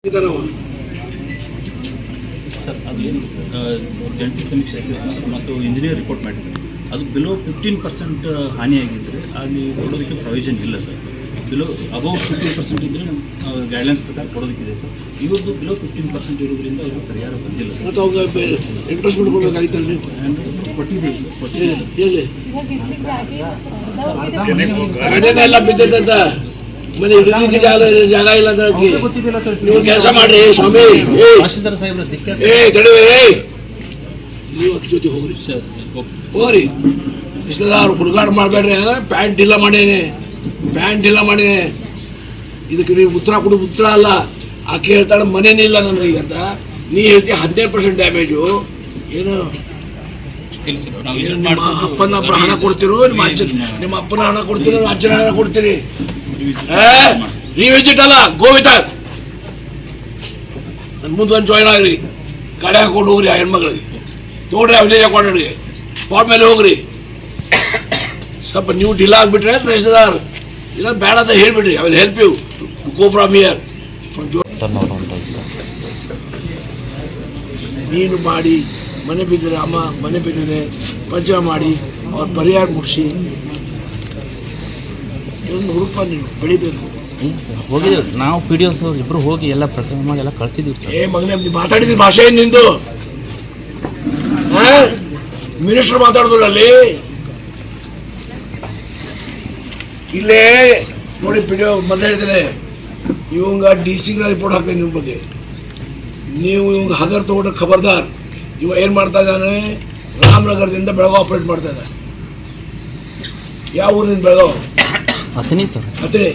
Sir ಅದು ಏನು ಜಂಟಿ ಸಮೀಕ್ಷೆ ಸರ್ ಮತ್ತು ಇಂಜಿನಿಯರ್ ರಿಪೋರ್ಟ್ ಮಾಡಿದ್ದಾರೆ. ಅದು ಬಿಲೋ 15% ಹಾನಿಯಾಗಿದ್ದರೆ ಅಲ್ಲಿ ಕೊಡೋದಕ್ಕೆ ಪ್ರೊವಿಷನ್ ಇಲ್ಲ ಸರ್. ಬಿಲೋ ಅಬೌವ್ 15% ಇದ್ದರೆ ಗೈಡ್ಲೈನ್ಸ್ ಪ್ರಕಾರ ಕೊಡೋದಕ್ಕಿದೆ ಸರ್. ಇವತ್ತು ಬಿಲೋ 15% ಇರೋದ್ರಿಂದ ಅವರು ಪರಿಹಾರ ಬಂದಿಲ್ಲ ಸರ್. ಮತ್ತು ಅವಾಗ ಇಂಟ್ರೆಸ್ಟ್ ಕೊಡಬೇಕಾಗಿತ್ತಲ್ಲ ನೀವು ಕೊಟ್ಟಿದ್ದೀವಿ ಸರ್, ಕೊಟ್ಟಿದ್ದೀವಿ. ಹೇಳಿ ಮನೆಯೆಲ್ಲ ಬಿದ್ದಿದ್ದಂತ ಮನೆ ಹಿಡಿಲಿಕ್ಕೆ ಜಾಗ ಇಲ್ಲ ಅಂತ ನೀವು ಕೆಲಸ ಮಾಡ್ರಿ ಸ್ವಾಮಿ. ತಡವೆ ನೀವು ಅದ್ರ ಜೊತೆ ಹೋಗ್ರಿ ಹೋಗ್ರಿ. ಇಷ್ಟದಾರು ಹುಡುಗಾಡು ಮಾಡಬೇಡ್ರಿ. ಪ್ಯಾಂಟ್ ಢಿಲ್ಲ ಮಾಡೇನೆ, ಪ್ಯಾಂಟ್ ಢಿಲ್ಲ ಮಾಡೇನೆ. ಇದಕ್ಕೆ ನೀವು ಉತ್ತರ ಕೊಡು. ಉತ್ತರ ಅಲ್ಲ, ಆಕೆ ಹೇಳ್ತಾಳೆ ಮನೇನೇ ಇಲ್ಲ ನನಗೆ ಈಗ ಅಂತ. ನೀ ಹೇಳ್ತೀಯ 15% ಡ್ಯಾಮೇಜು. ಏನು ನಿಮ್ಮ ಅಪ್ಪನ ಹಣ ಕೊಡ್ತಿರೋ, ನಿಮ್ಮ ಅಪ್ಪನ ಹಣ ಕೊಡ್ತೀರೋ, ಅಜ್ಜನ ಹಣ ಕೊಡ್ತೀರಿ? ರಿವಿಸಿಟ್ ಅಲ್ಲ, ಗೋ ವಿತ್ ಹರ್. ನನ್ನ ಮುಂದೆ ಒಂದು ಜಾಯ್ನ್ ಆಗ್ರಿ. ಗಾಡಿ ಹಾಕೊಂಡು ಹೋಗ್ರಿ. ಆ ಹೆಣ್ಮಗಳಿಗೆ ತೊಗೊಳ್ರಿ, ಆ ವಿಲೇಜ್ ಅಕೌಂಟ್ಗೆ ಸ್ಪಾಟ್ ಮೇಲೆ ಹೋಗ್ರಿ. ಸ್ವಲ್ಪ ನೀವು ಢಿಲ್ಲ ಆಗಿಬಿಟ್ರೆ ತಹಸೀಲ್ದಾರ್ ಇಲ್ಲ ಬೇಡ ಅಂತ ಹೇಳ್ಬಿಡ್ರಿ. I will help you go from here. ನೀನು ಮಾಡಿ ಮನೆ ಬಿದ್ದರೆ ಅಮ್ಮ ಮನೆ ಬಿದ್ದರೆ ಪಂಚ ಮಾಡಿ ಅವ್ರ ಪರಿಹಾರ ಮುಗಿಸಿ ಇದನ್ನು ಹುಡುಕ. ನೀನು ಬೆಳಿಬೇಕು. ಹೋಗಿದ್ದೀವಿ ನಾವು PDO ಇಬ್ಬರು ಹೋಗಿ ಎಲ್ಲ ಪ್ರಕರಣ ಮಾಡಿ ಎಲ್ಲ ಕಳಿಸಿದ್ದೀವಿ ಸರ್. ಮಗನೇ ನೀವು ಮಾತಾಡಿದ ಭಾಷೆ ಏನು ನಿಂದು? ಮಿನಿಸ್ಟರ್ ಮಾತಾಡಿದ್ರು ಅಲ್ಲಿ. ಇಲ್ಲೇ ನೋಡಿ PDO ಮೊದಲು ಹೇಳ್ತೇನೆ, ಇವಂಗ DC ರಿಪೋರ್ಟ್ ಹಾಕ್ತೇನೆ ನಿಮ್ಮ ಬಗ್ಗೆ. ನೀವು ಇವಂಗ ಹಗರ್ ತಗೊಂಡ್ರೆ ಖಬರ್ದಾರ್. ಇವ ಏನು ಮಾಡ್ತಾ ಇದ್ದಾನೆ, ರಾಮನಗರದಿಂದ ಬೆಳಗಾವಿ ಆಪ್ರೇಟ್ ಮಾಡ್ತಾ ಇದ್ದಾನೆ. ಯಾವ ಊರಿನಿಂದ ಬೆಳಗಾವಿ? ಹತ್ತನೇ ಸರ್. ಹತ್ತನೇ.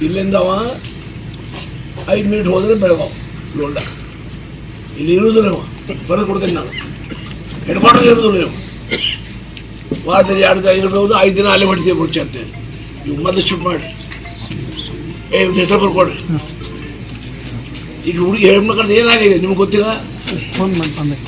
ಇಲ್ಲಿಂದ ಅವ 5 ಮಿನಿಟ್ ಹೋದರೆ ಬೆಳಗಾವಿ ಲೋಲ್ಡ. ಇಲ್ಲಿ ಇರೋದು ನೀವು ಬರೆದು ಕೊಡ್ತೀನಿ ನಾನು. ಹೆಡ್ ಕ್ವಾರ್ಟರ್ ಇರೋದು ನೀವು. ವಾರದಲ್ಲಿ 2 ದಿನ ಇರಬಹುದು, 5 ದಿನ ಅಲ್ಲೇ ಹೊಡಿತೀವಿ ಬಿಡ್ಚೆ ಅಂತೇಳಿ. ನೀವು ಮೊದಲು ಶಿಫ್ಟ್ ಮಾಡಿ ಇವತ್ತು ಹೆಸರು ಬರ್ಕೊಡ್ರಿ. ಈಗ ಹುಡುಗಿ ಹೆಣ್ಮಕ್ಳದ್ದು ಏನಾಗಿದೆ ನಿಮ್ಗೆ ಗೊತ್ತಿಲ್ಲ?